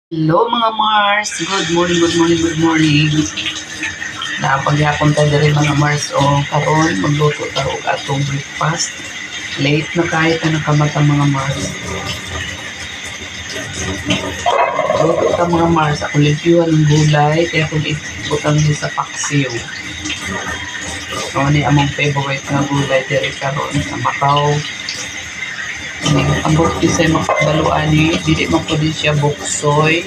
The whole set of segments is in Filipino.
Hello mga Mars! Good morning, good morning, good morning. Napagyapon tayo rin mga Mars o karon magluto tayo og atong breakfast. Late na kahit na nakamata mga Mars. Luto ta mga Mars. Ako limpyuhan ng gulay kaya kung ibutang din sa paksiw. So, ni among favorite na gulay diri karon sa Macau. Ang bukti sa makabaluan ni, dili man po din siya buksoy.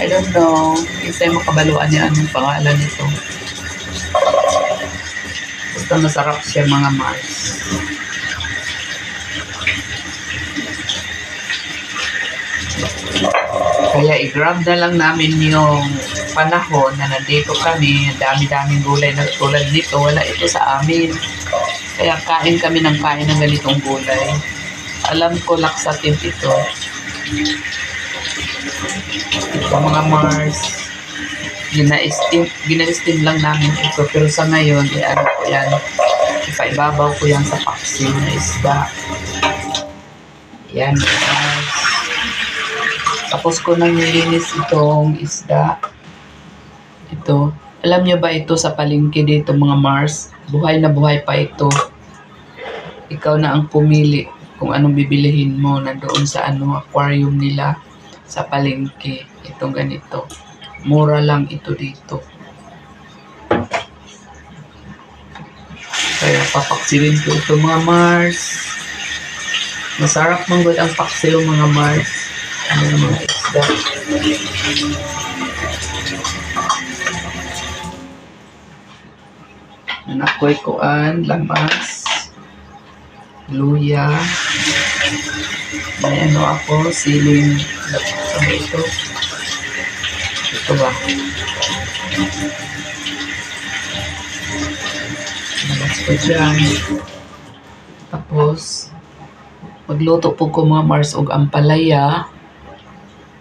I don't know, isa makabaluan niya anong pangalan nito. Basta masarap siya mga Mars. Kaya i-grab na lang namin yung panahon na nandito kami, dami-daming gulay na tulad nito, wala ito sa amin. Kaya kain kami ng kain ng ganitong gulay. Alam ko laksative ito. Ito mga Mars. Gina-steam lang namin ito. Pero sa ngayon, ano ko yan. Ipaibabaw ko yan sa paksiw na isda. Yan Mars. Tapos ko nang nilinis itong isda. Ito. Alam nyo ba ito sa palengke dito mga Mars? Buhay na buhay pa ito. Ikaw na ang pumili kung anong bibilihin mo nandoon sa aquarium nila sa palengke. Itong ganito. Mura lang ito dito. Kaya papaksiwin ko ito mga Mars. Masarap manggod ang paksiw mga Mars. Ano ng mga isda. Nakoy kuan, lamas, luya. May ano ako, siling. Ano ito? Ito ba? Nalas ko dyan. Tapos, magluto po ko mga Mars og ampalaya.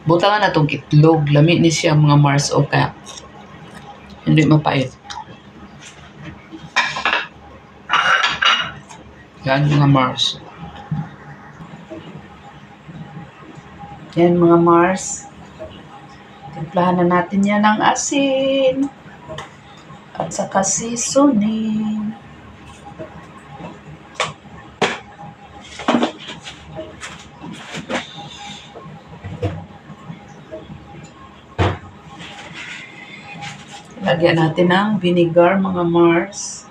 Butangan na itong itlog. Lami ni siya mga Mars o kaya hindi mapait. Yan mga Mars. Yan mga Mars. Timplahan na natin yan ng asin. At saka seasoning. Lagyan natin ng vinegar mga Mars.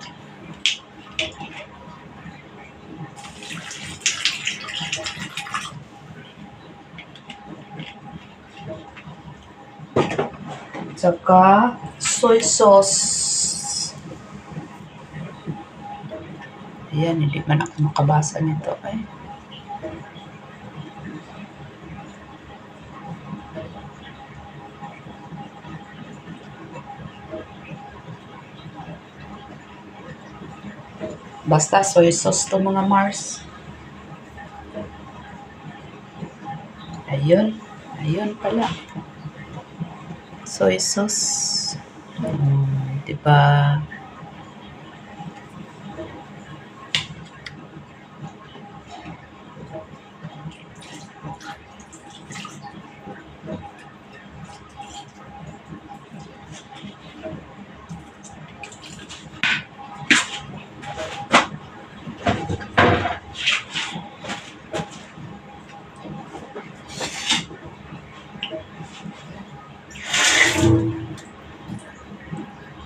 Saka soy sauce. Ayan, hindi man ako makabasa nito. Ay. Basta soy sauce to mga Mars. Ayun. Ayun pala. Soy sauce. Diba?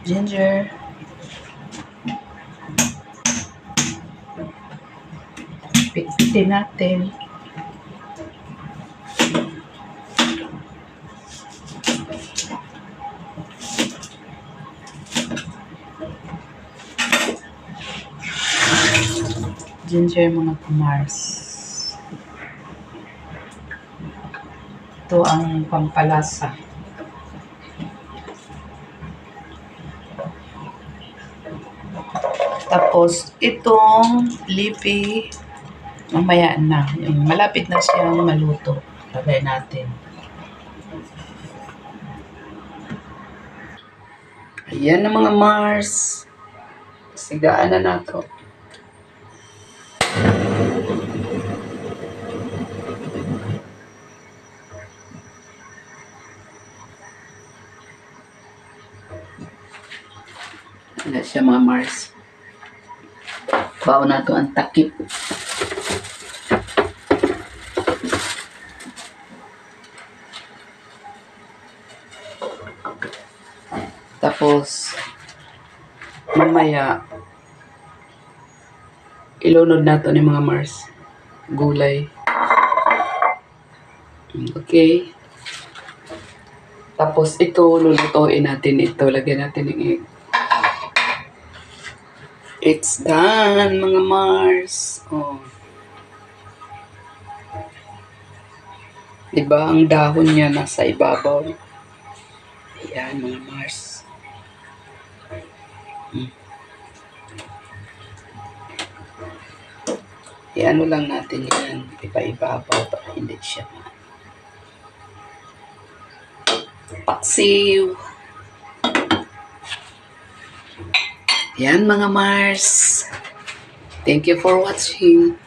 Ginger. Pitpitin natin. Ginger mga Mars. Ito ang pampalasa. Tapos, itong leafy, mamaya na. Malapit na siyang maluto. Lagay natin. Ayan na mga Mars. Sigaan na nato. Wala siya mga Mars. Baon na to ang takip. Tapos, mamaya, ilunod na to ni mga Mars. Gulay. Okay. Tapos, ito, lulutuin natin ito. Lagyan natin ng egg. It's done, mga Mars. Oh. Diba, ang dahon niya nasa ibabaw. Ayan, mga Mars. Iano lang natin yan. Iba-ibabaw para hindi siya paksiw. Yan, mga Mars. Thank you for watching.